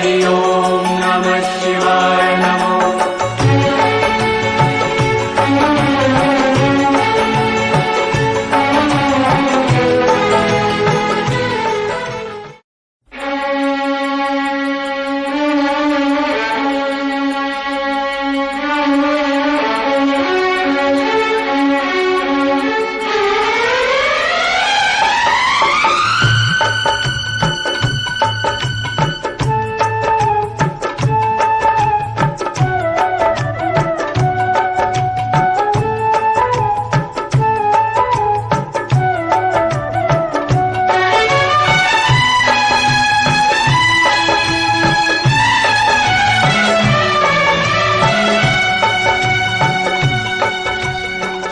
हरि ओम नमः शिवाय नमो।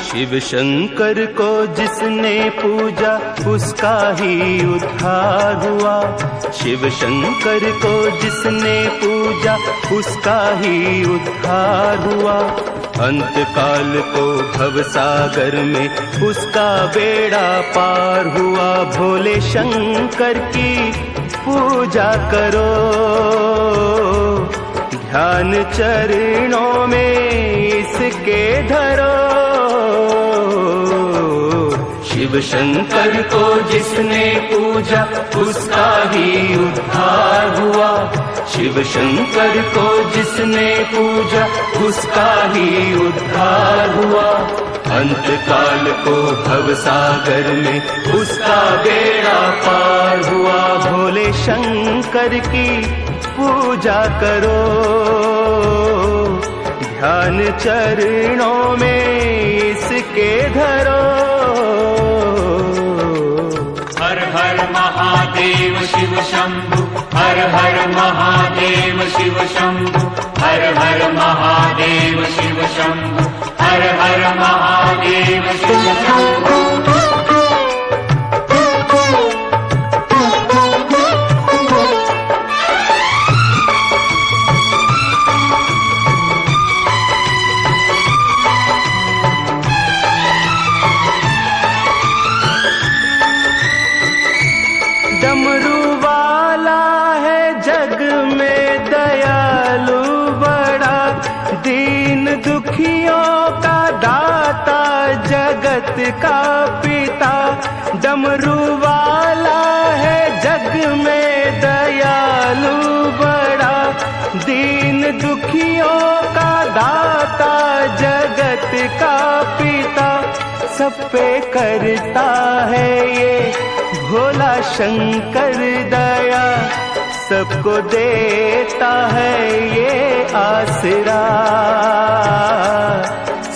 शिव शंकर को जिसने पूजा उसका ही उद्धार हुआ। शिव शंकर को जिसने पूजा उसका ही उद्धार हुआ। अंत काल को भव सागर में उसका बेड़ा पार हुआ। भोले शंकर की पूजा करो, ध्यान चरणों में इसके धरो। शिव शंकर को जिसने पूजा उसका ही उद्धार हुआ। शिव शंकर को जिसने पूजा उसका ही उद्धार हुआ। अंत काल को भव सागर में उसका बेड़ा पार हुआ। भोले शंकर की पूजा करो, ध्यान चरणों में इसके धरो। हर हर महादेव शिव शंभु, हर हर महादेव शिव शंभु, हर हर महादेव शिव शंभु, हर हर महादेव शिव शंभु। डमरू वाला है जग में दयालु बड़ा, दीन दुखियों का दाता जगत का पिता। डमरू वाला है जग में दयालु बड़ा, दीन दुखियों का दाता जगत का पिता। सब पे करता है ये भोला शंकर दया, सबको देता है ये आसरा,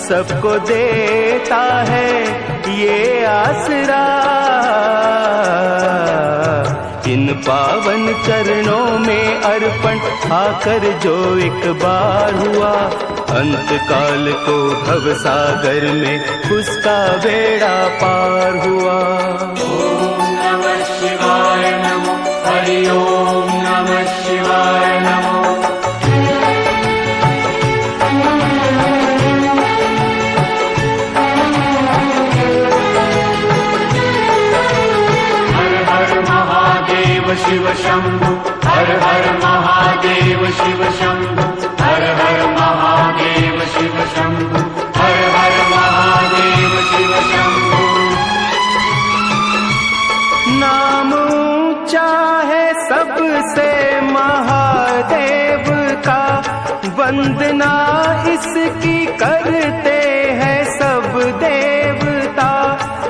सबको देता है ये आसरा। इन पावन चरणों में अर्पण आकर जो एक बार हुआ। अंत काल को भव सागर में उसका बेड़ा पार हुआ। ओम नमः शिवाय नमो, हरि ओम नमः शिवाय नमो। हर हर महादेव शिव शंभु, हर हर महादेव शिव शंभु, हर हर महादेव शिव शंभु, हर हर महादेव शिव शंभु। नाम ऊंचा है सबसे महादेव का, वंदना इसकी करते हैं सब देवता।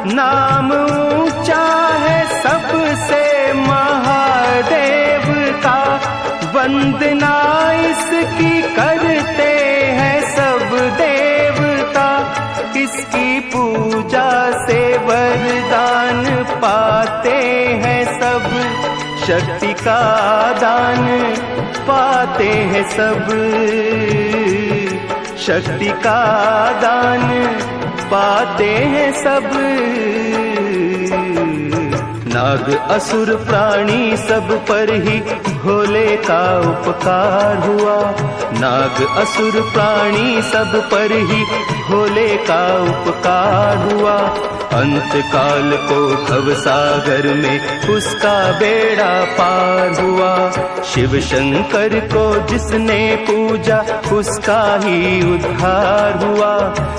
नाम ऊंचा है सबसे महादेव का, वंदना इसकी करते हैं सब देवता। इसकी पूजा से वरदान पाते हैं सब, शक्ति का दान पाते हैं सब, शक्ति का दान पाते हैं सब। नाग असुर प्राणी सब पर ही भोले का उपकार हुआ। नाग असुर प्राणी सब पर ही भोले का उपकार हुआ। अंत काल को भव सागर में उसका बेड़ा पार हुआ। शिव शंकर को जिसने पूजा उसका ही उद्धार हुआ।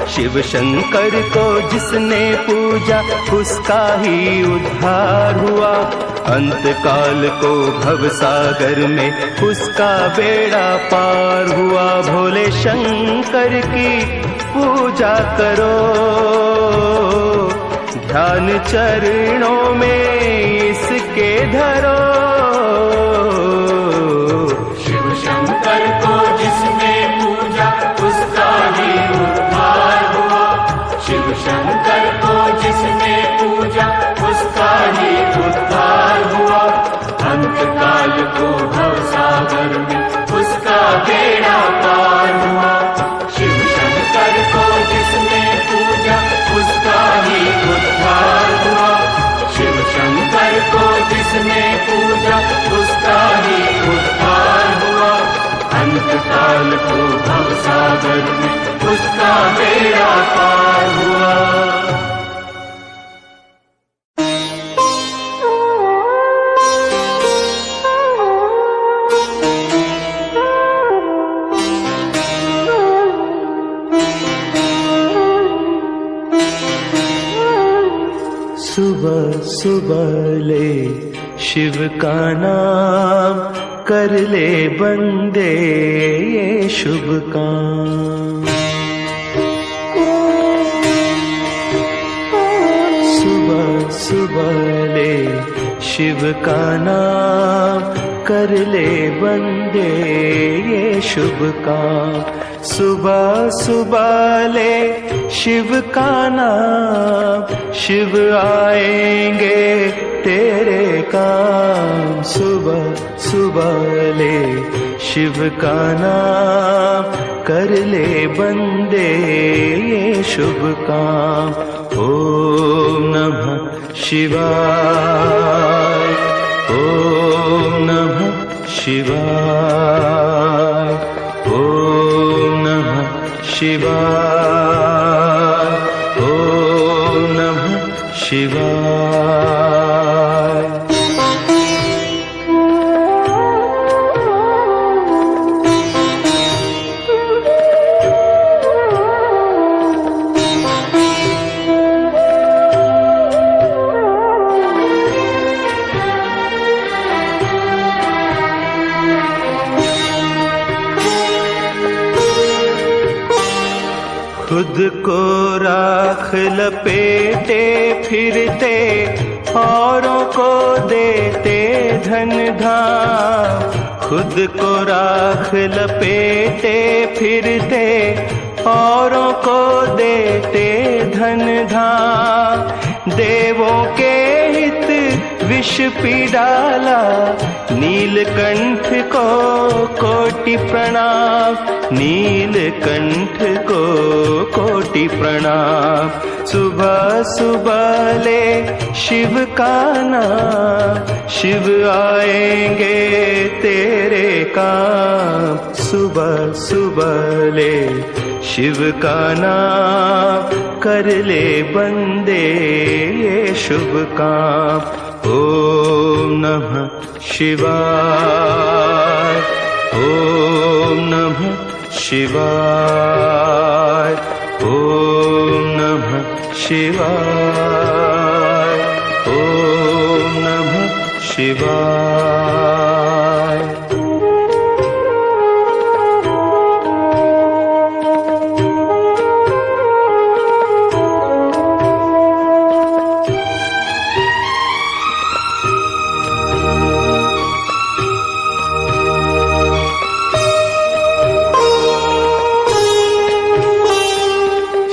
शिव शंकर को जिसने पूजा उसका ही उद्धार हुआ। अंत काल को भव सागर में उसका बेड़ा पार हुआ। भोले शंकर की पूजा करो, ध्यान चरणों में इसके धरो। शिव शंकर को जिसने पूजा उसका ही उद्धार हुआ। शिव शंकर को जिसने पूजा उसका ही उद्धार हुआ। अंत काल को भव सागर में उसका बेड़ा पार हुआ। शिव शंकर को जिसने पूजा उसका ही उद्धार हुआ। शिव शंकर को जिसने पूजा उसका ही उद्धार हुआ। अंत काल को भव सागर में उसका बेड़ा पार हुआ। सुबह सुबह ले शिव का नाम, कर ले बंदे ये शुभ काम। सुबह सुबह ले शिव का नाम, कर ले बंदे ये शुभ काम। सुबह सुबह ले शिव का नाम, शिव आएंगे तेरे काम। सुबह सुबह ले शिव का नाम, कर ले बंदे ये शुभ काम। ओम नमः शिवाय, ओम नमः शिवाय, ओम नमः शिवाय, ओम नमः शिवाय। खुद को राख लपेटे फिरते, औरों को देते धन धाम। खुद को राख लपेटे फिरते, औरों को देते धन धाम। देवों के हित विष पी डाला, नीलकंठ को कोटि प्रणाम। नीलकंठ को कोटि प्रणाम। सुबह सुबह ले शिव का नाम, शिव आएंगे तेरे काम। सुबह सुबह ले शिव का नाम, कर ले बंदे ये शुभ काम। ओम नमः शिवाय, ओम नमः शिवाय, ओम नमः शिवाय, ओम नमः शिवाय।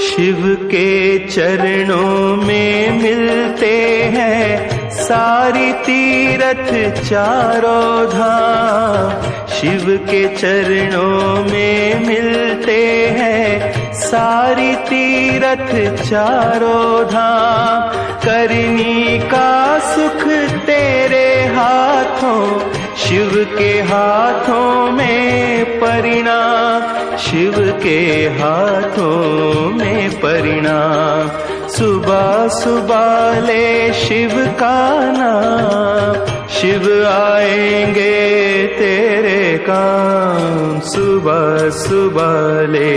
शिव के चरणों में मिलते हैं सारी तीरथ चारों धाम। शिव के चरणों में मिलते हैं सारी तीरथ चारों धाम। करनी का सुख तेरे हाथों, शिव के हाथों में परिणाम। शिव के हाथों में परिणाम। सुबह सुबह ले शिव का नाम, शिव आएंगे तेरे काम। सुबह सुबह ले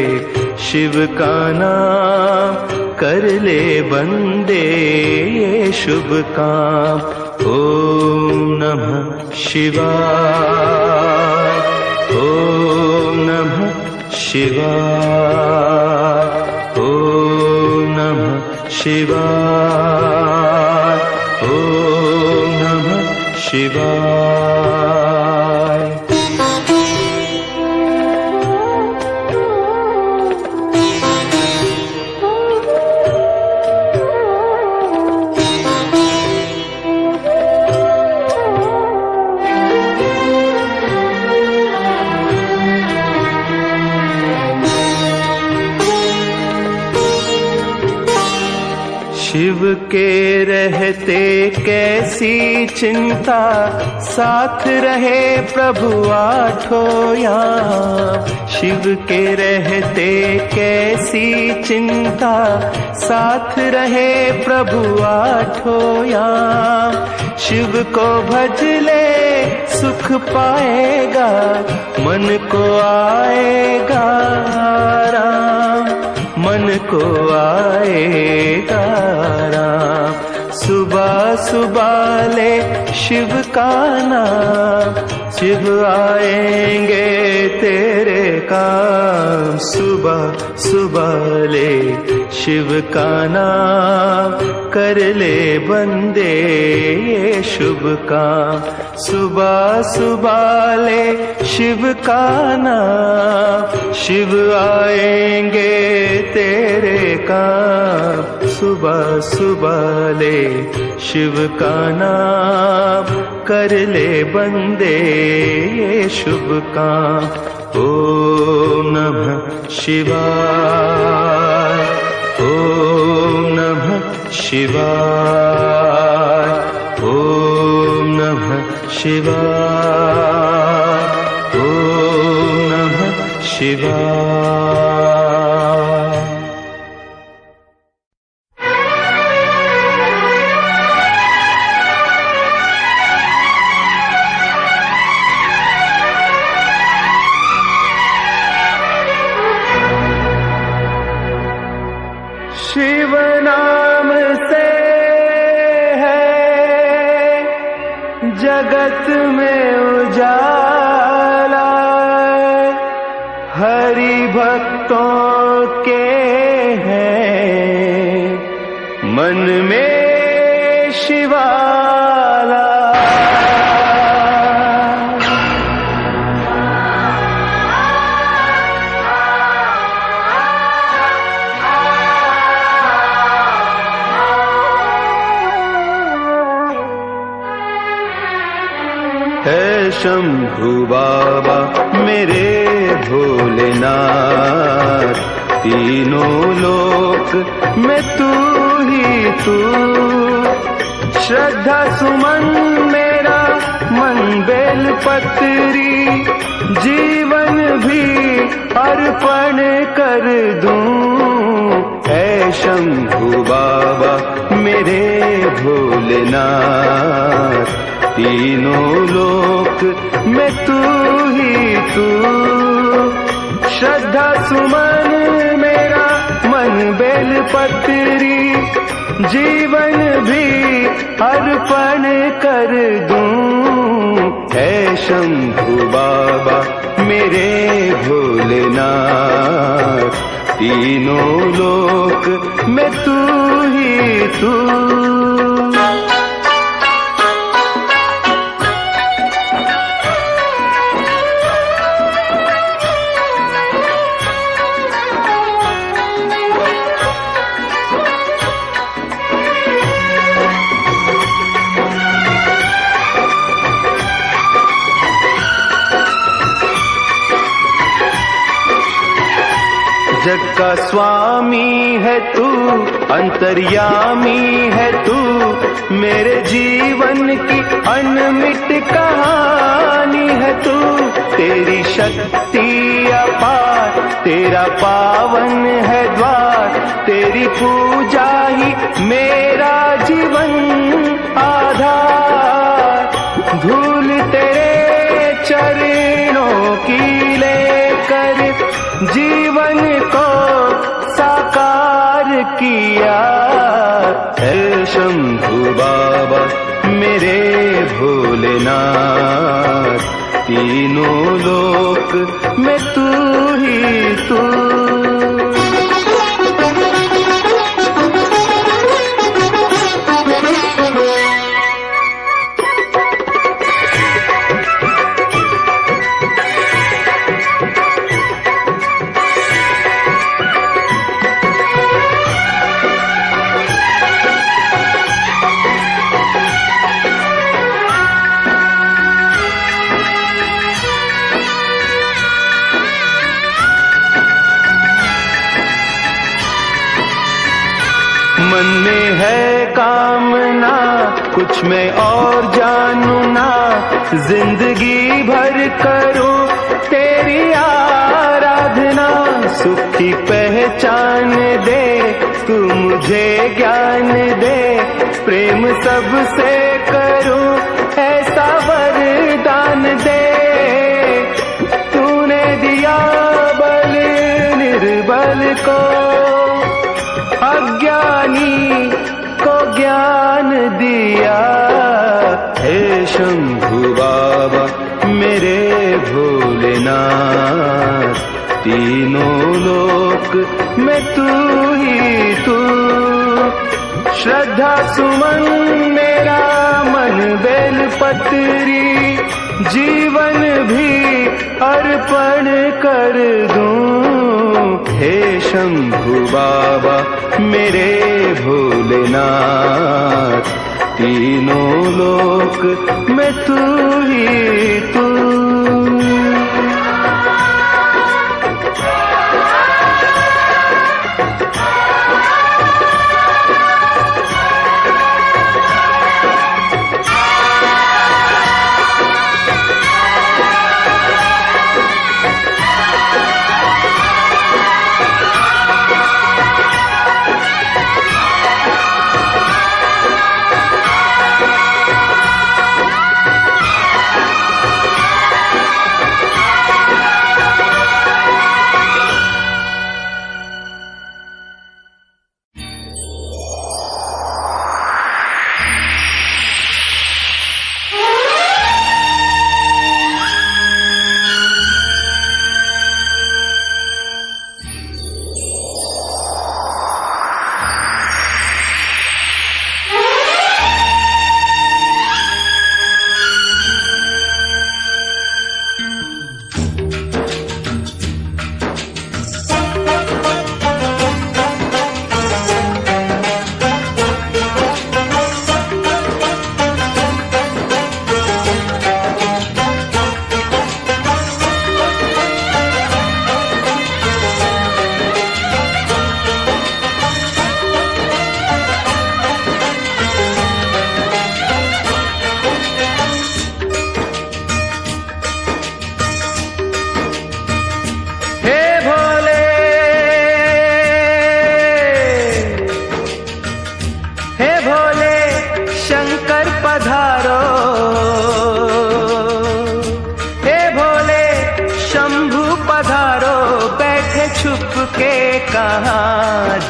शिव का नाम, कर ले बंदे ये शुभ काम। ओम नमः शिवाय, ओम नमः शिवाय, ओम नमः शिवाय, ओम नमः शिवाय। शिव के रहते कैसी चिंता, साथ रहे प्रभु आठों याम। शिव के रहते कैसी चिंता, साथ रहे प्रभु आठों याम। शिव को भज ले सुख पाएगा, मन को आएगा आराम, मन को आएगा राम। सुबह सुबह ले शिव का नाम, शिव आएंगे तेरे काम। सुबह सुबह ले शिव का नाम, कर ले बंदे ये शुभ काम। सुबह सुबह ले शिव का नाम, शिव आएंगे तेरे काम। सुबह सुबह ले शिव का नाम, कर ले बंदे ये शुभ काम। ओम नमः शिवाय, ओम नमः शिवाय, ओम नमः शिवाय, ओम नमः शिवाय। शिव नाम से है जगत में उजाला, हरि भक्तों के हैं मन में शिवाला। है शंभु बाबा मेरे भोलेनाथ, तीनों लोक में तू ही तू। श्रद्धा सुमन मेरा मन बेल पत्री, जीवन भी अर्पण कर दूं। है शंभु बाबा मेरे भोलेनाथ, तीनों लोक में तू ही तू। श्रद्धा सुमन मेरा मन बेल पत्री, जीवन भी अर्पण कर दूं। है शंभु बाबा मेरे भोलेनाथ, तीनों लोक में तू ही तू। जग का स्वामी है तू, अंतर्यामी है तू, मेरे जीवन की अनमिट कहानी है तू। तेरी शक्ति अपार, तेरा पावन है द्वार, तेरी पूजा ही मेरा जीवन आधार। धूल तेरे चरणों की लेकर जीवन को साकार किया। हे शंभु बाबा मेरे भोलेनाथ, तीनों लोक में तू ही तू। मन में है कामना कुछ मैं और जानू ना, जिंदगी भर करूं तेरी आराधना। सुख की पहचान दे तू मुझे ज्ञान दे, प्रेम सबसे करूं ऐसा वरदान दे। तूने दिया बल निर्बल को, अज्ञानी को ज्ञान दिया। हे शंभु बाबा मेरे भोलेनाथ, तीनों लोक में तू ही तू। श्रद्धा सुमन मेरा मन बेलपत्री, जीवन भी अर्पण कर दूं। हे शंभु बाबा मेरे भोलेनाथ, तीनों लोक में तू ही तू।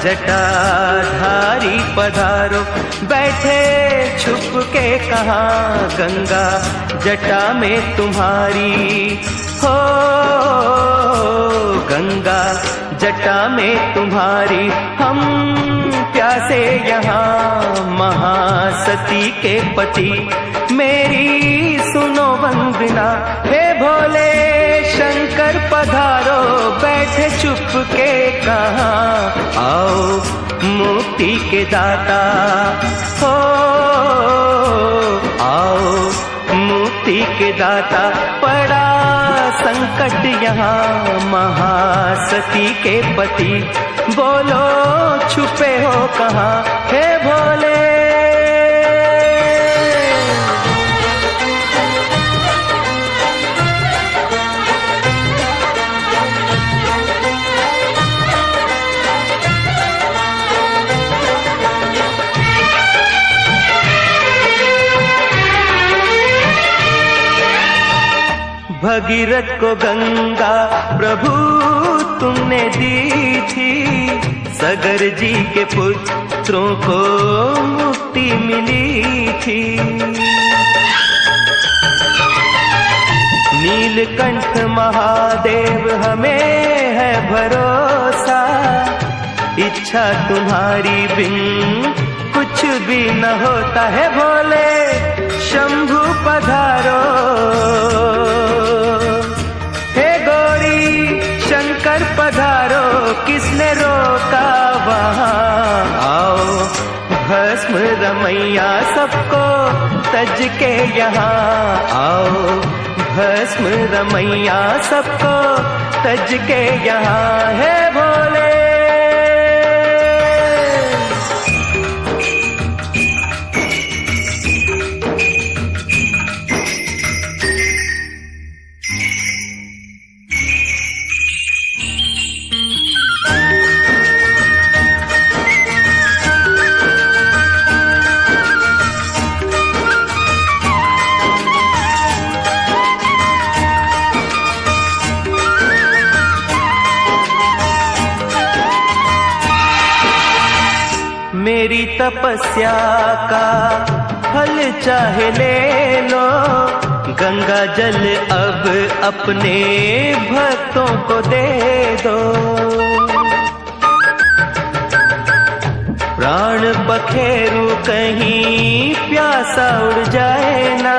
जटाधारी पधारो, बैठे छुप के कहाँ गंगा जटा में तुम्हारी हो। गंगा जटा में तुम्हारी हम प्यासे यहाँ महासती के पति, मेरी सुनो वंदना। हे भोले शंकर पधारो, बैठे चुप के कहाँ आओ मुक्ति के दाता हो। आओ मुक्ति के दाता, पड़ा संकट यहाँ महासती के पति, बोलो छुपे हो कहाँ हे भोले। भगीरथ को गंगा प्रभु तुमने दी थी, सगर जी के पुत्रों को मुक्ति मिली थी। नीलकंठ महादेव हमें है भरोसा, इच्छा तुम्हारी बिन कुछ भी न होता है। भोले शंभु पधारो, हे गौरी शंकर पधारो, किसने रोका वहाँ आओ। भस्म रमैया सबको तज के यहाँ आओ, भस्म रमैया सबको तज के यहाँ है भोले। मेरी तपस्या का फल चाहे ले लो, गंगा जल अब अपने भक्तों को दे दो। प्राण बखेरू कहीं प्यासा उड़ जाए ना,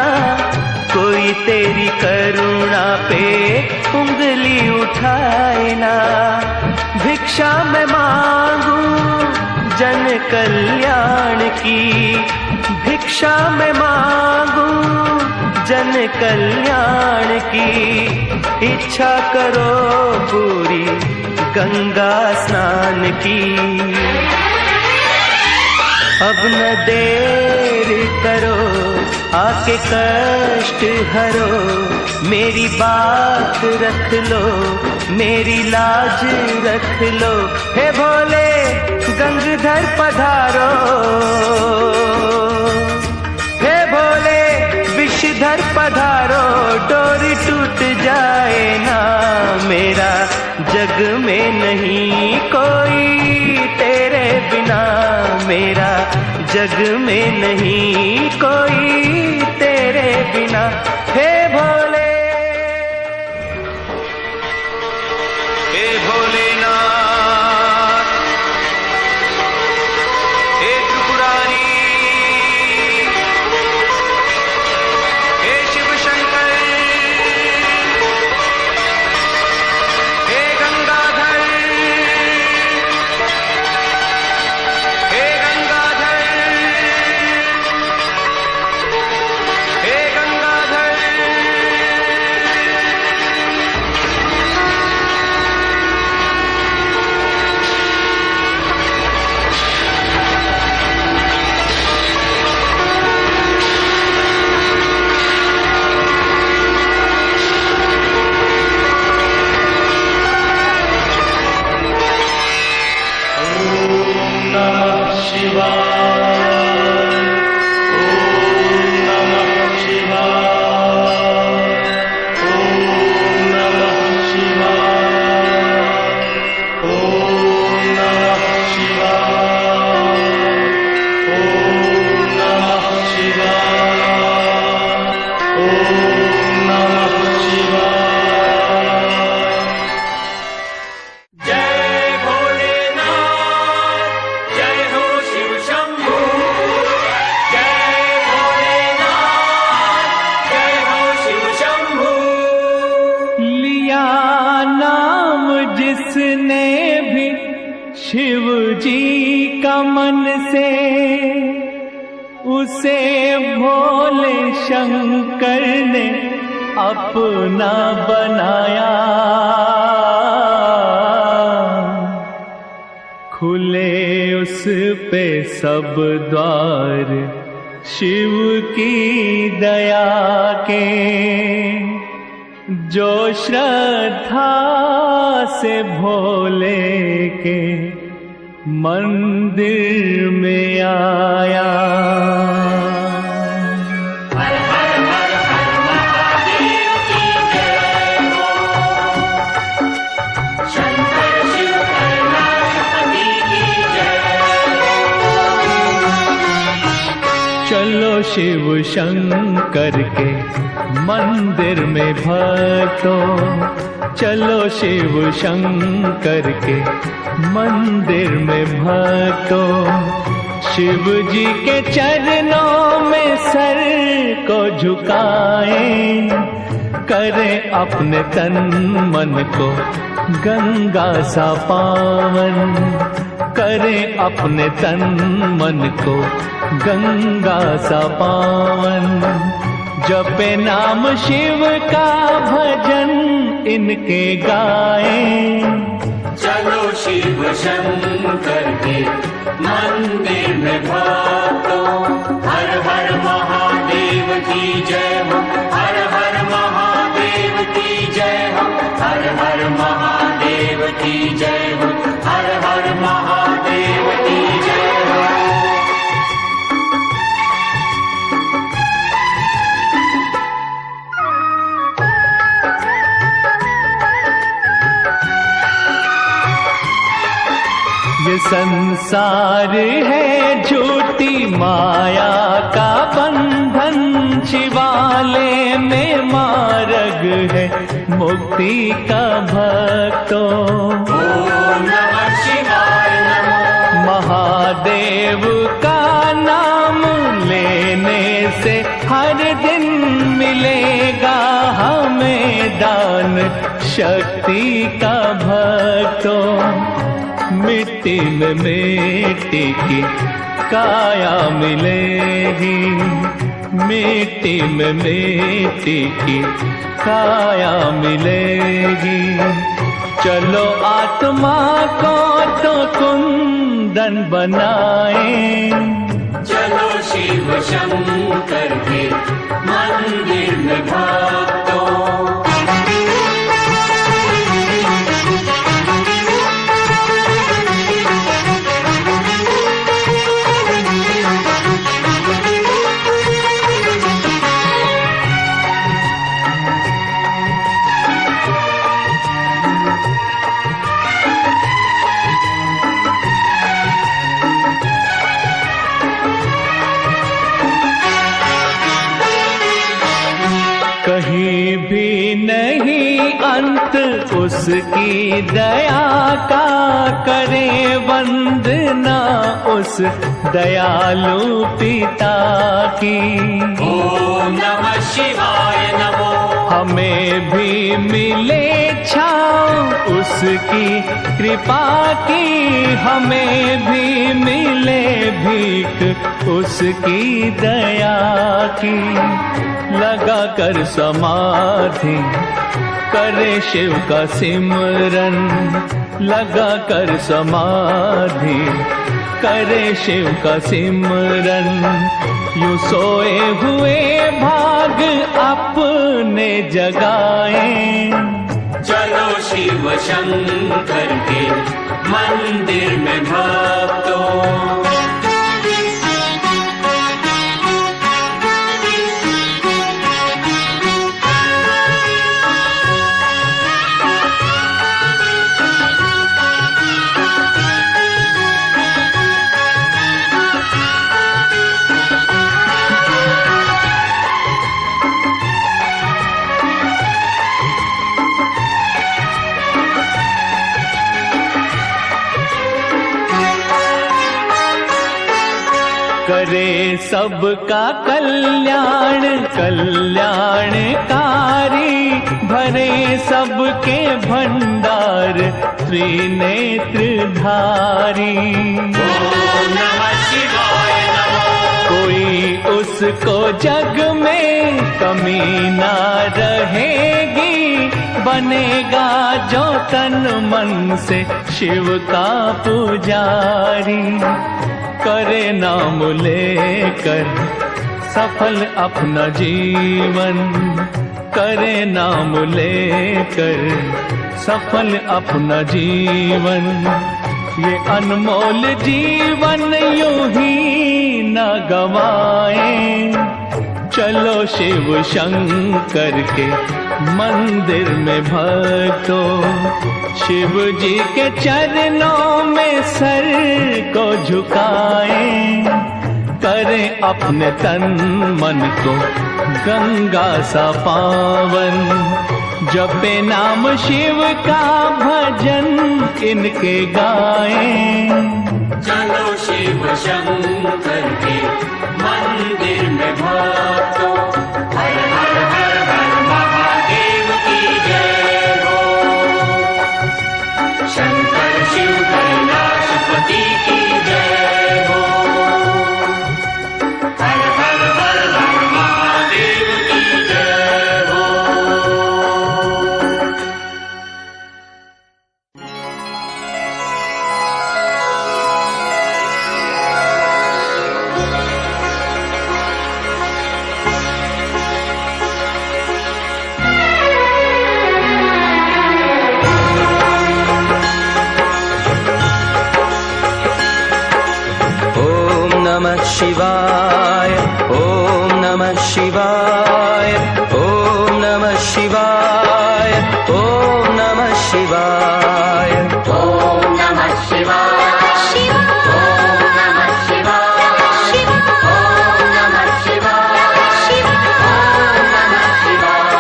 कोई तेरी करुणा पे उंगली उठाए ना। भिक्षा मैं मांगू जन कल्याण की, भिक्षा मैं मांगू जन कल्याण की। इच्छा करो पूरी गंगा स्नान की, अब न देर करो आके कष्ट हरो। मेरी बात रख लो, मेरी लाज रख लो, हे भोले गंगाधर पधारो। हे भोले विषधर पधारो, डोरी टूट जाए ना मेरा, जग में नहीं कोई तेरे बिना मेरा, जग में नहीं कोई तेरे बिना। हे भोले, हे भोलेनाथ, हे त्रिपुरारी, हे शिव शंकर, हे गंगाधर, हे गंगाधर, हे गंगाधर। जिसने भी शिव जी का मन से, उसे भोले शंकर ने अपना बनाया। खुले उस पे सब द्वार शिव की दया के, जो श्रद्धा से भोले के मंदिर में आया। हर हर हर हर महादेव की जय, शिव शंकर के मंदिर में भक्तों, चलो शिव शंकर के मंदिर में भक्तों। शिव जी के चरणों में सर को झुकाएं, करें अपने तन मन को गंगा सा पावन, करें अपने तन मन को गंगा सा पावन। जपे नाम शिव का भजन इनके गाएं, चलो शिव शंकर के मंदिर में भक्तों। हर हर महादेव की जय हो, हर हर महादेव की जय हो, हर हर महादेव की जय हो, हर हर महादेव की जय हो। ये संसार है झूठी माया का बंधन, शिवालय में मार्ग है मुक्ति का भक्तों। ओम नमः शिवाय नमो। महादेव का नाम लेने से हर दिन मिलेगा हमें दान शक्ति का भक्तों। मिट्टी में मिट्टी की काया मिलेगी, मिट्टी में मिट्टी की काया मिलेगी। चलो आत्मा को तो कुंदन बनाएं, चलो शिव शंकर के मंदिर में भक्तों। कहीं भी नहीं अंत उसकी दया का, करे वंदना उस दयालु पिता की। ओम नमः शिवाय नमो। हमें भी मिले छाँव उसकी कृपा की, हमें भी मिले भीख उसकी दया की। लगा कर समाधि करे शिव का सिमरन, लगा कर समाधि करे शिव का सिमरन। यूं सोए हुए भाग अपने जगाएं, चलो शिव शंकर के मंदिर में भक्तों। करे सबका कल्याण कल्याणकारी, भरे सबके भंडार त्रिनेत्रधारी। ओम नमः शिवाय नमो। कोई उसको जग में कमी ना रहेगी, बनेगा जो तन मन से शिव का पुजारी। करे नाम लेकर सफल अपना जीवन, करे नाम लेकर सफल अपना जीवन। ये अनमोल जीवन यूं ही न गवाएं, चलो शिव शंकर के मंदिर में भक्तों। शिव जी के चरणों में सर को झुकाएं, करें अपने तन मन को गंगा सा पावन। जपे नाम शिव का भजन इनके गाएं। चलो शिव शंकर के मंदिर में भक्तों, हर हर हर हर महादेव की जय हो। शंकर शिव कैलाशपति की जय हो। हर हर हर हर महादेव की जय हो। नमः शिवाय, ओम नमः शिवाय, ओम नमः शिवाय, ओम नमः शिवाय, ओम नमः शिवाय, ओम नमः शिवाय, ओम नमः शिवाय, ओम नमः शिवाय।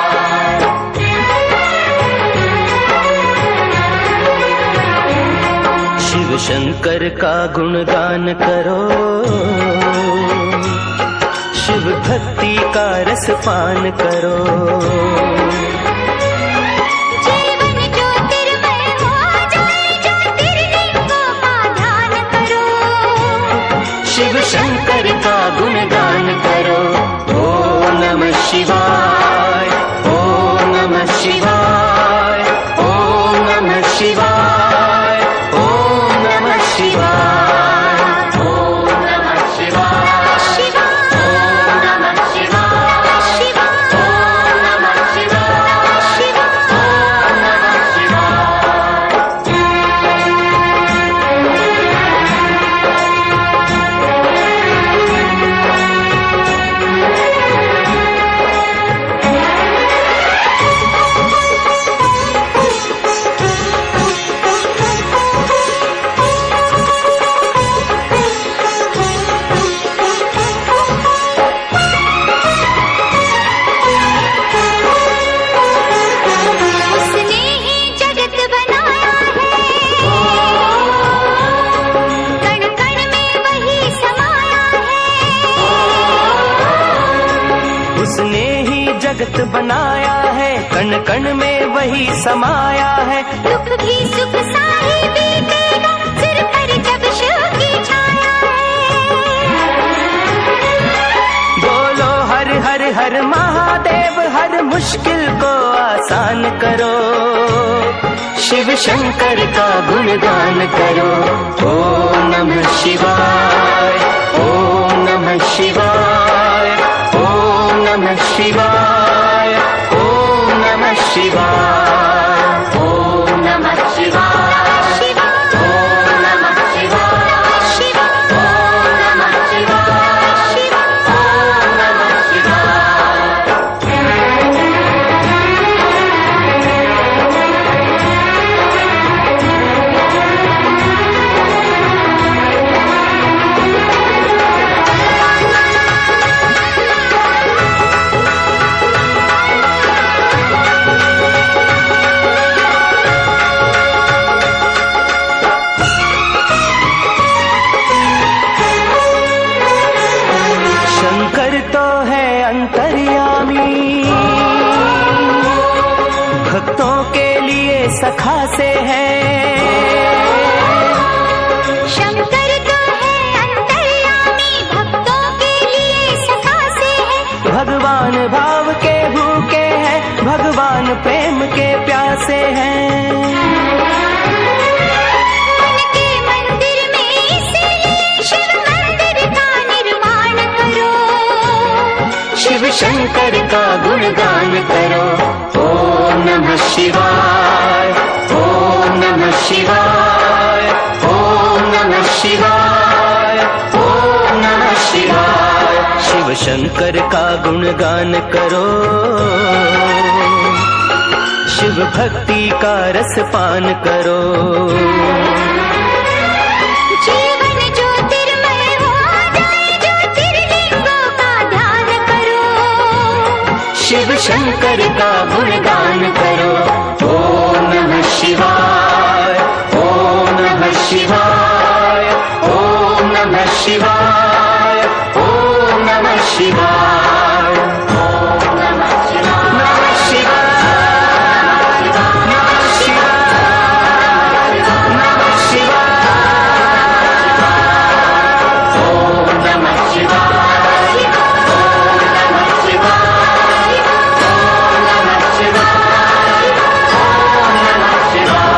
शिव शंकर का गुणगान करो, शिव भक्ति का रस पान करो। जीवन ज्योतिर्मय हो जाए, ज्योतिर्लिंगों का ध्यान करो। शिव शंकर का गुणगान करो। ओम नमः शिवाय, ओम नमः शिवाय, ओम नमः शिवाय, ओम नमः शिवाय, ओम नमः शिवाय, ओम नमः शिवाय, ओम नमः शिवाय, ओम नमः उसने ही जगत बनाया है, कण कण में वही समाया है। उसने ही जगत बनाया है, कण कण में वही समाया है। दुख भी सुख सा ही बीतेगा, सिर पर जब शिव की छाया है। बोलो हर हर हर महादेव, हर मुश्किल को आसान करो। शिव शंकर का गुणगान करो। ओम नमः शिवाय, ओम नमः शिवाय, ओम नमः शिवाय, ओम नमः शिवाय, ओम नमः शिवाय, ओम नमः शिवाय, ओम नमः शिवाय, ओम नमः शंकर तो है अंतर्यामी, भक्तों के लिए सखा से है। शंकर तो है अंतर्यामी, भक्तों के लिए सखा से है। भगवान भाव के भूखे हैं, भगवान प्रेम के प्यासे हैं। उनके मंदिर में इसीलिए शिव मंदिर का निर्माण करो। शिव शंकर का गुणगान करो। ओम नमः शिवाय, ओम नमः शिवाय, ओम नमः शिवाय, ओम नमः शिवाय। शिव शंकर का गुणगान करो, शिव भक्ति का रस पान करो। जीवन ज्योतिर्मय हो जाए, ज्योति शिव शंकर का गुणगान करो। ओम नमः शिवाय, ओम नमः शिवाय, ओम नमः शिवाय, ओम नमः शिवाय, ओम नमः शिवाय, नमः शिवाय, नमः शिवाय, नमः शिवाय, ओम नमः शिवाय, ओम नमः शिवाय, ओम नमः शिवाय, ओम नमः शिवाय।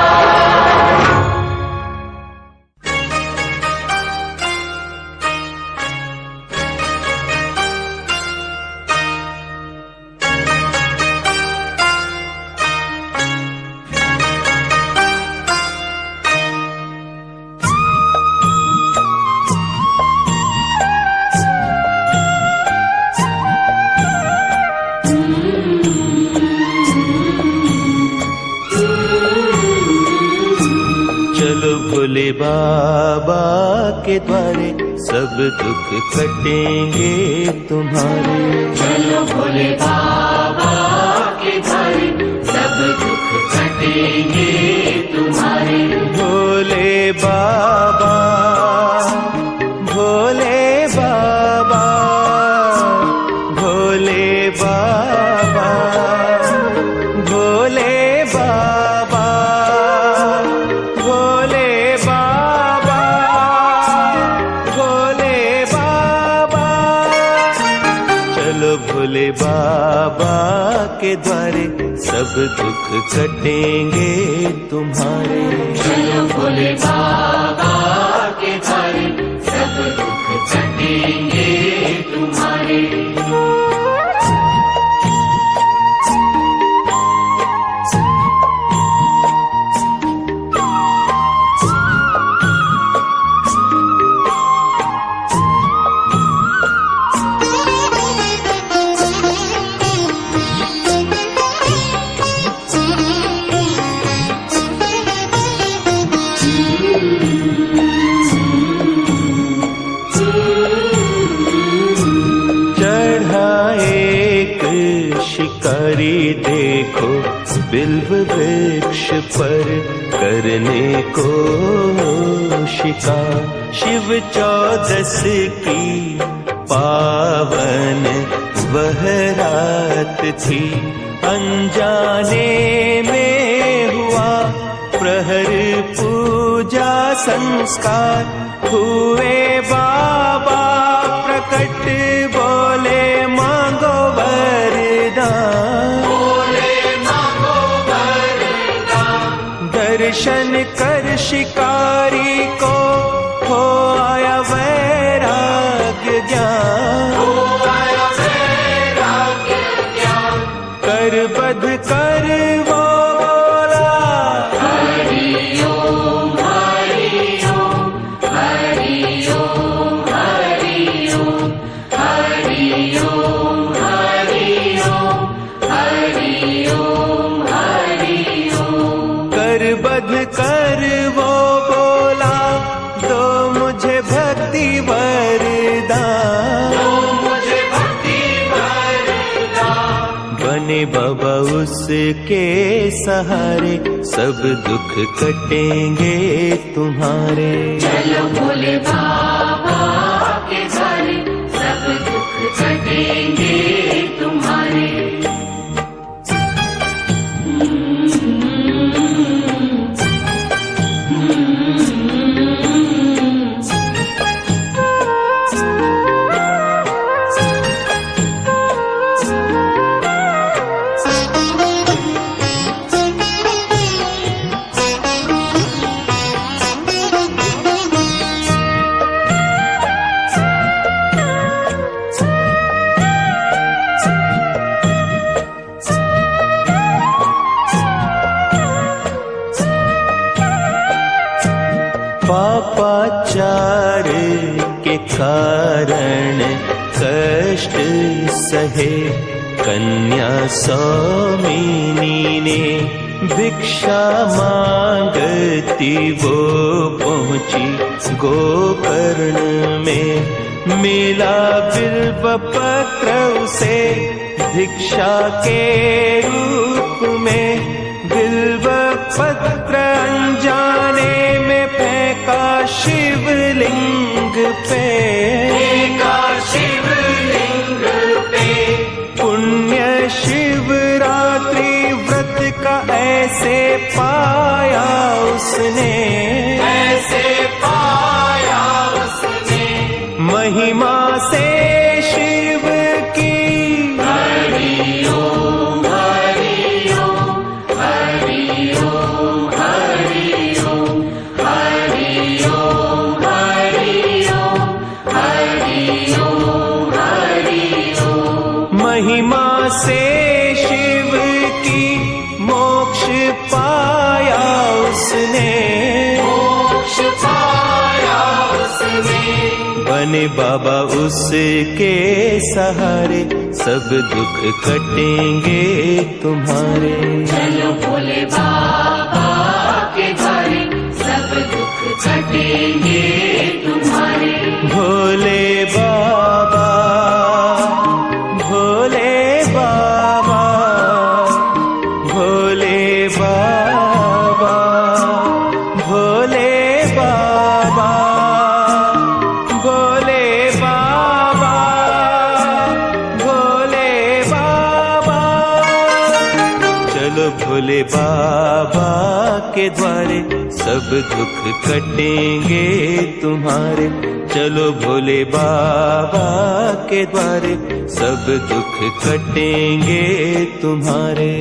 चलो भोले बाबा के द्वारे सब दुख कटेंगे तुम्हारे। चलो भोले बाबा के द्वारे सब दुख कटेंगे तुम्हारे। भोले बाबा, भोले बाबा, भोले बाबा, भोले बाबा, भोले बाबा, भोले बाबा। चलो भोले बाबा के द्वारे सब दुख कटेंगे तुम्हारे। चलो भोले बाबा के द्वारे सब दुख कटेंगे तुम्हारे। शिकारी देखो बिल्व वृक्ष पर करने को शिकार। शिव 14 की पावन वह रात थी, अनजाने में हुआ प्रहर पूजा संस्कार। हुए बाबा प्रकट बोले मांगो वरदान, बोले मांगो वरदान। दर्शन कर शिकारी को हो आया वैराग्य ज्ञान। हो आया वैराग्य ज्ञान। कर बध कर वो बोला हरि ओम, हरि ओम, हरि ओम, हरि ओम, हरि ओम, हरि ओम, हरि ओम, हरि ओम। कर बध कर वो बोला दो मुझे भक्ति वरदान। मुझे भक्ति वरदान। बने बाबा उसके सहारे सब दुख कटेंगे तुम्हारे। चलो भोले बाबा के द्वारे सब दुख कटेंगे तुम्हारे। पापाचार के कारण कष्ट सहे कन्या सौमिनी ने भिक्षा मांगती वो पहुंची गोकर्ण में। मिला बिल्व पत्र उसे भिक्षा के रूप में बिल्व पत्र अनजाने में फेंका शिवलिंग पे, पुण्य शिवरात्रि व्रत का ऐसे पाया उसने, महिमा से शिव की महिमा से शिव की मोक्ष पाया उसने, बने बाबा उसके सहारे सब दुख कटेंगे तुम्हारे। चलो भोले बाबा के द्वारे सब दुख कटेंगे तुम्हारे। भोले बाबा, भोले बाबा, भोले बाबा, भोले बाबा, भोले बाबा, भोले बाबा। चलो भोले बाबा के द्वारे सब दुख कटेंगे तुम्हारे। चलो भोले बाबा के द्वारे सब दुख कटेंगे तुम्हारे।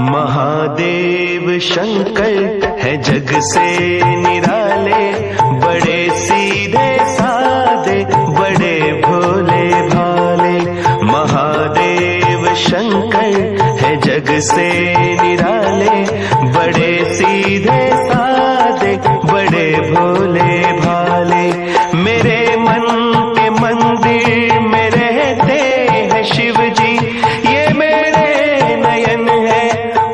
महादेव शंकर है जग से निराले, बड़े सीधे साधे बड़े भोले भाले। महादेव शंकर है जग से निराले, बड़े सीधे साधे बड़े भोले भाले। मेरे मन के मंदिर में रहते हैं शिव जी, ये मेरे नयन है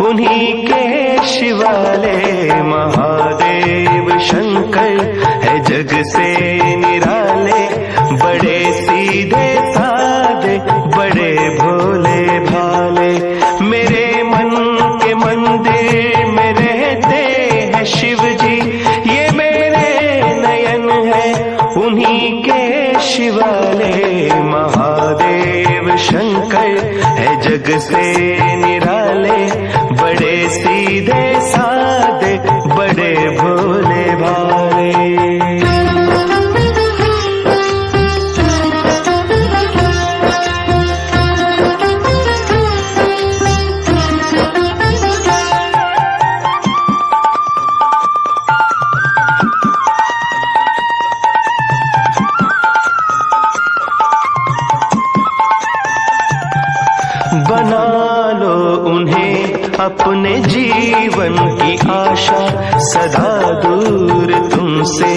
उन्हीं के शिवाले। महादेव शंकर है जग से निराले, बड़े सीधे साधे बड़े भोले भाले। मेरे मन के मंदिर में रहते हैं शिव जी, ये मेरे नयन है उन्हीं के शिवाले। महादेव शंकर है जग से निराले, बड़े सीधे साधे बड़े भोले भाले। बना लो उन्हें अपने जीवन की आशा, सदा दूर तुमसे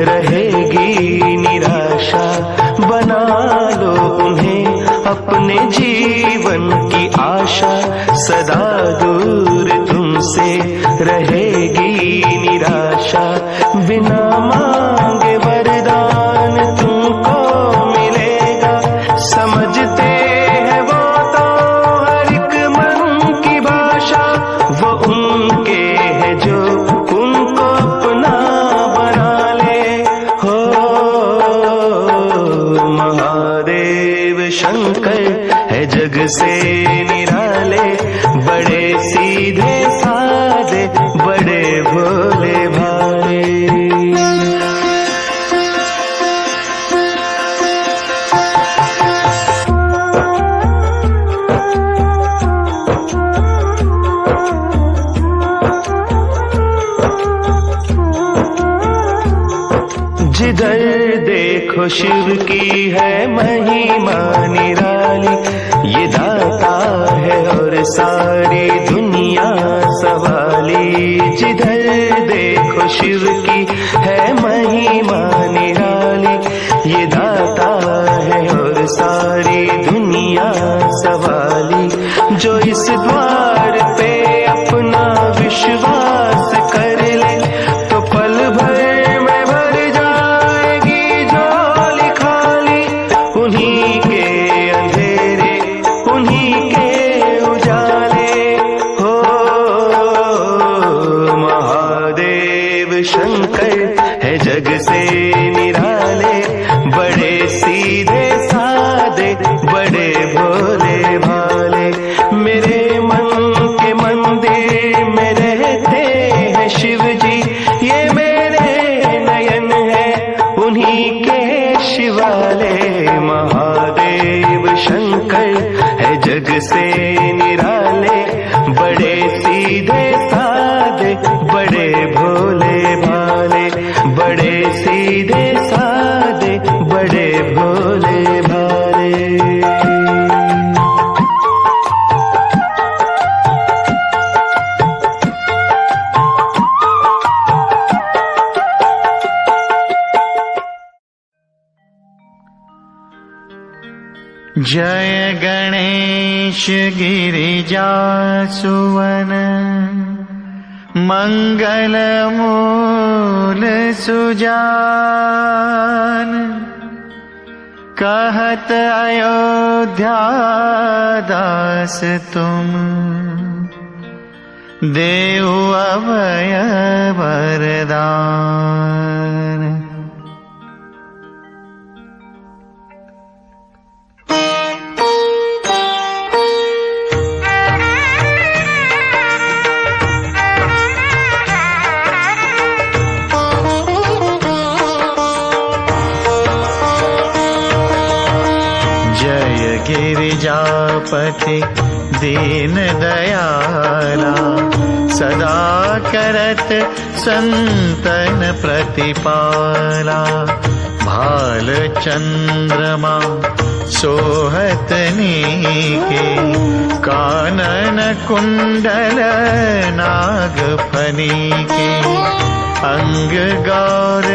रहेगी निराशा। बना लो उन्हें अपने जीवन की आशा, सदा दूर तुमसे रहेगी निराशा। बिना मांगे वरदान तुमको मिलेगा, समझते हैं वो तो हर एक मन की भाषा। वो उनके है जो उनको अपना बना ले। हो महादेव शंकर है जग से निराले, बड़े सीधे साधे बड़े भोले भाले। जिधर देखो शिव की है महिमा निराली, ये दाता है और सारी दुनिया सवाली। जिधर देखो शिव की है महिमा निराली, ये दाता है और सारी दुनिया सवाली। जो इस द्वार पे अपना विश्वास कर ले तो पल भर में भर जाएगी झोली खाली। उन्हीं के अंधेरे उन्हीं के उजाले हो, महादेव शंकर है जग से निराले। बड़े सीधे साधे बड़े भोले भाले, मेरे मन के मंदिर में रहते हैं शिव जी। ये मेरे नयन है उन्हीं के शिवाले। महादेव शंकर है जग से निराले, बड़े सीधे साधे बड़े भोले भाले। बड़े सीधे साधे बड़े भोले भाले। जय गणेश गिरिजा सुवन, मंगल मूल सुजान। कहत अयोध्या दास तुम, देऊ अभय वरदान। गिरिजापति दीन दयाला, सदा करत संतन प्रतिपाला। भाल चंद्रमा सोहत नीके, कानन कुंडल नाग फनीके। अंग गौर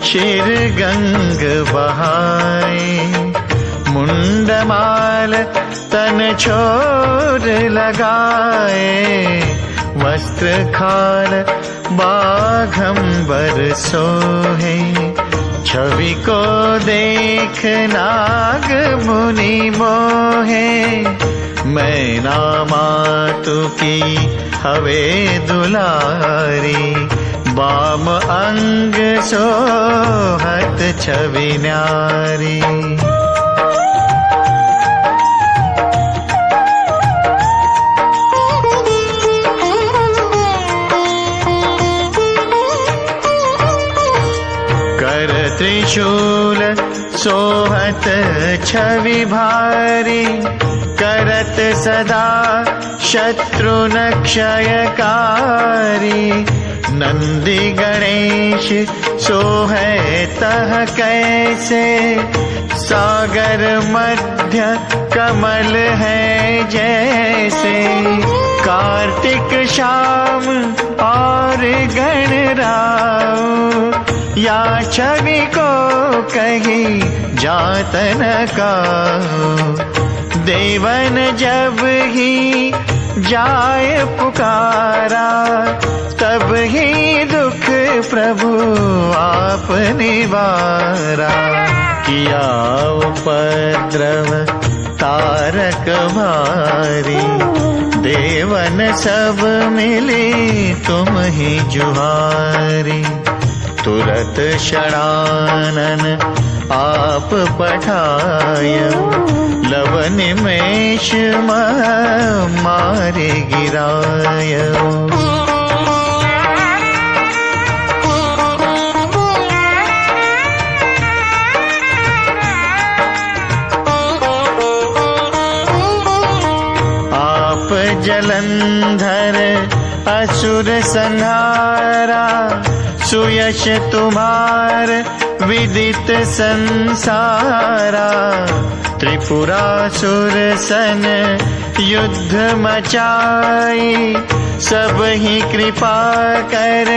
शिर गंग बहाए, मुंडमाल तन छोर लगाए। वस्त्र खाल बाघंबर सोहे, छवि को देख नाग मुनि मोहे। मैना मातु की हवे दुलारी, बाम अंग सोहत छवि न्यारी। त्रिशूल सोहत छवि भारी, करत सदा शत्रु क्षयकारी। नंदी गणेश सोहे तह कैसे, सागर मध्य कमल है जैसे। कार्तिक श्याम और गणराव, या छवि को कही जात न काऊ। देवन जब ही जाय पुकारा, तब ही दुख प्रभु आप निवारा। किया उपद्रव तारक भारी, देवन सब मिली तुम ही जुहारी। तुरत षडानन आप पठाय, लव निमेष मारे गिराय। आप जलंधर असुर संहारा, सुयश तुम्हार विदित संसारा, त्रिपुरासुर सन युद्ध मचाई, सब ही कृपा कर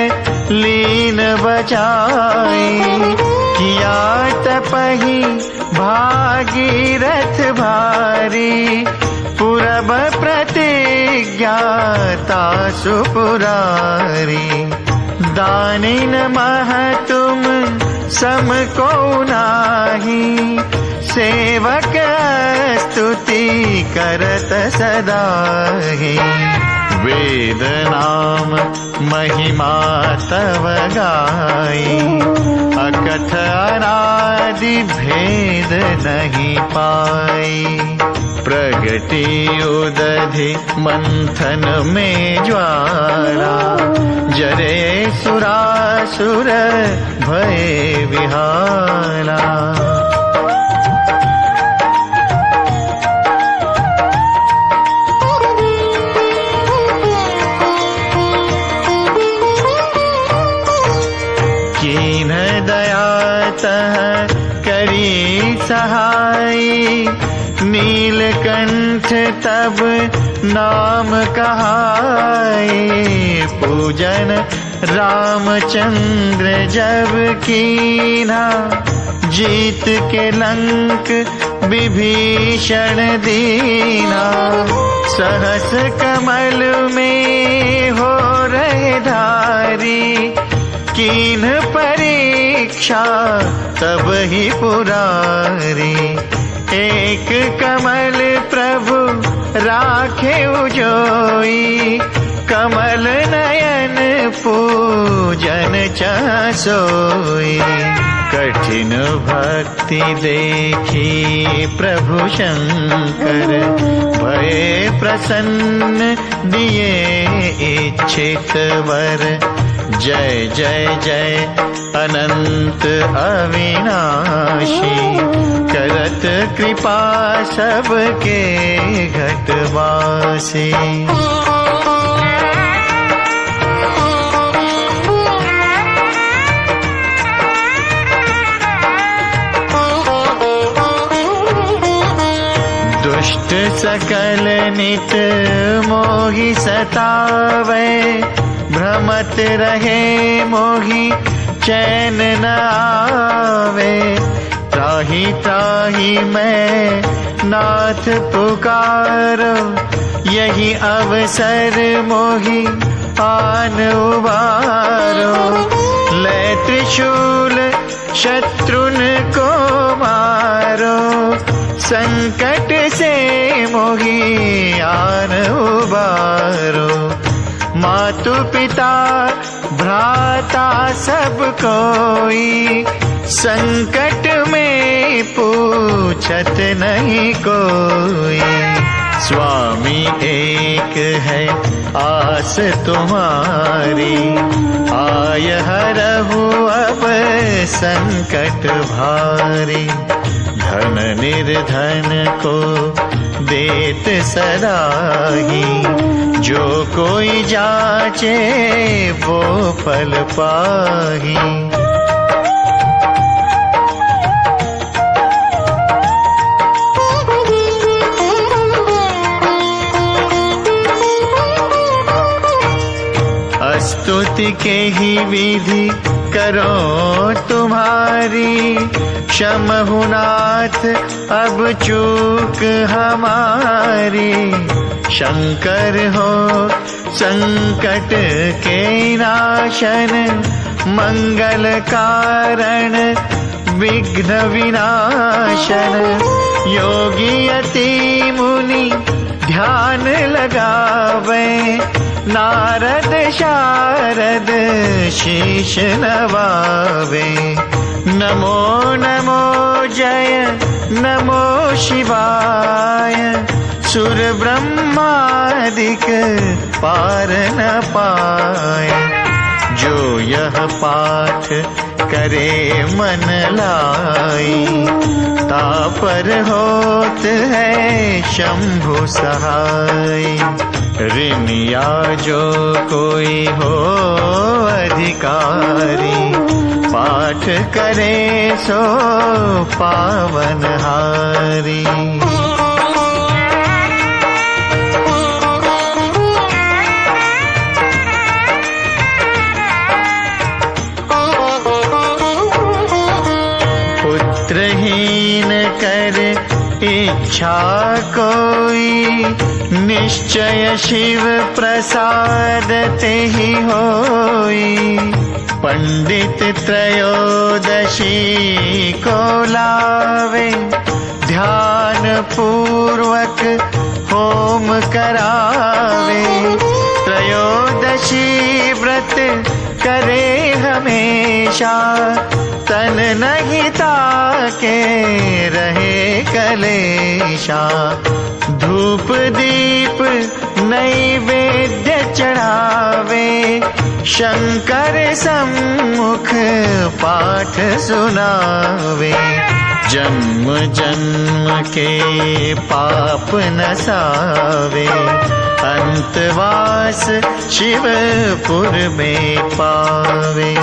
लीन बचाई। किया तपहि भागीरथ भारी, पूरब प्रतिज्ञा तासु पुरारी। दानिन मह तुम सम को नाही, सेवक स्तुति करत सदाहि। वेद नाम महिमा तव गाई, अकथ अनादि भेद नहीं पाई। प्रगति उदधि मंथन में ज्वाला, जरे सुरासुर भय विहाला। करी सहाई, नीलकंठ तब नाम कहाई। पूजन रामचंद्र जब कीना, जीत के लंक विभीषण दीना। सहस कमल में हो रहे धारी, कीन परीक्षा तब ही पुरारी। एक कमल प्रभु राखे उजोई, कमल नयन पूजन चासोई। कठिन भक्ति देखी प्रभु शंकर, भय प्रसन्न दिए इच्छित वर। जय जय जय अनंत अविनाशी, करत कृपा सबके घटवासी। दुष्ट सकल नित मोहि सतावे, भ्रमत रहे मोहि चैन न आवे। त्राहि त्राहि मैं नाथ पुकारो, यही अवसर मोहि आन उबारो। ले त्रिशूल शत्रुन को मारो, संकट से मोहि आन उबारो। मातु पिता भ्राता सब कोई, संकट में पूछत नहीं कोई। स्वामी एक है आस तुम्हारी, आय हरहु अब संकट भारी। धन निर्धन को देत सदाही, जो कोई जाचे वो फल पाही। स्तुति के ही विधि करो तुम्हारी, क्षमहु नाथ अब चूक हमारी। शंकर हो संकट के नाशन, मंगल कारण विघ्न विनाशन। योगी अति मुनि ध्यान लगावे, नारद शारद शीश नवावे। नमो नमो जय नमो शिवाय, सुर ब्रह्मादिक पार न पाए। जो यह पाठ करे मन लाई, तापर होत है शंभु सहाय। ऋणिया जो कोई हो अधिकारी, पाठ करे सो पावन हारी। पुत्रहीन कर इच्छा कोई, निश्चय शिव प्रसाद ते ही होई। पंडित त्रयोदशी को लावे, ध्यान पूर्वक होम करावे। त्रयोदशी व्रत करे हमेशा, तन नहीं ताके रहे कलेशा। धूप दीप नैवेद्य चढ़ावे, शंकर सम्मुख पाठ सुनावे। जन्म जन्म के पाप नसावे, अंतवास शिवपुर में पावे।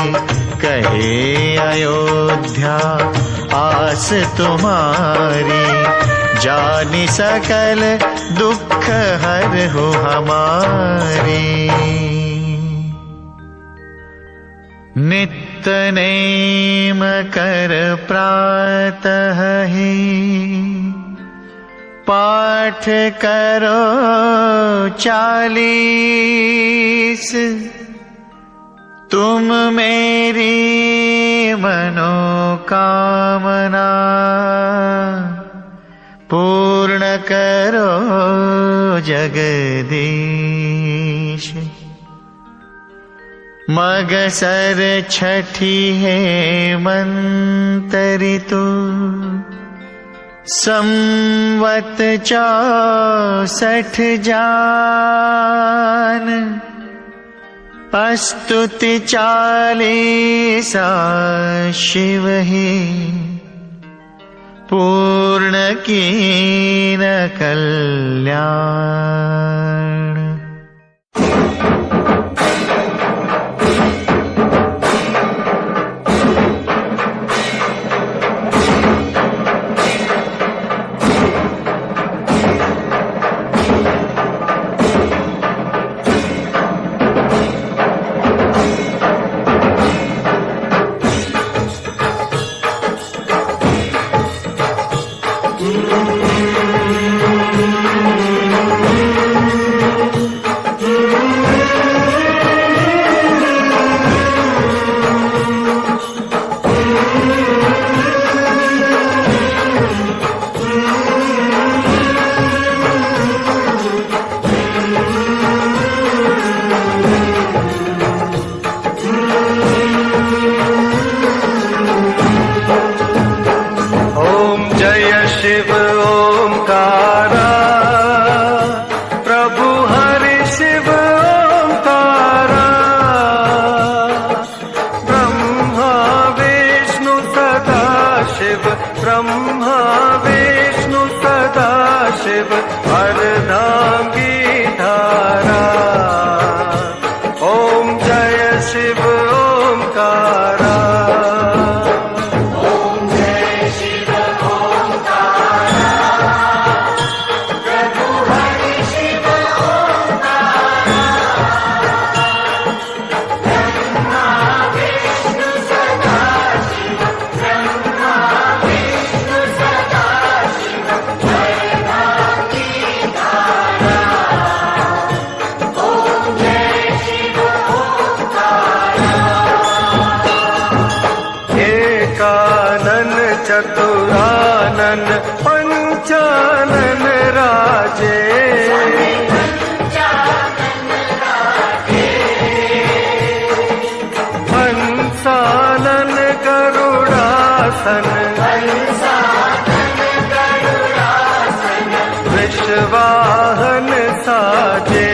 कहे अयोध्या आस तुम्हारी, जानी सकल दुख हर हो हमारी। नित्य नेम कर प्रातः ही, पाठ करो 40। तुम मेरी मनोकामना पूर्ण करो जगदीश। मगसर छठी है मंतरितु, संवत 64 जान। अस्तुति 40 शिव ही, पूर्ण कीन कल्याण। चतुरानन पंचानन राजे, हंसानन गरुड़ासन, वृषवाहन साजे।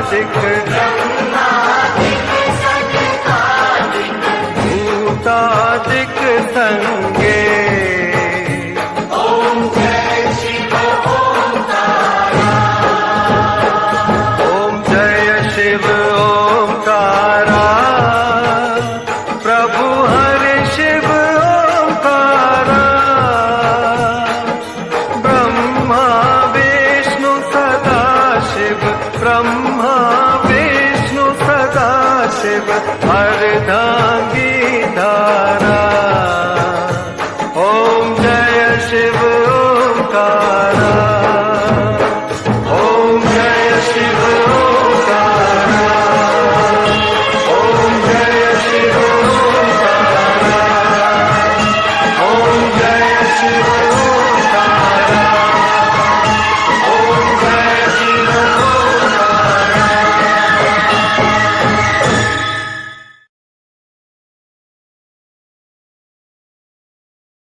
सनकादिक भूतादिक संगे ओम जय शिव ओमकारा प्रभु हरि शिव ओमकारा ब्रह्मा विष्णु सदा शिव ब्रह्म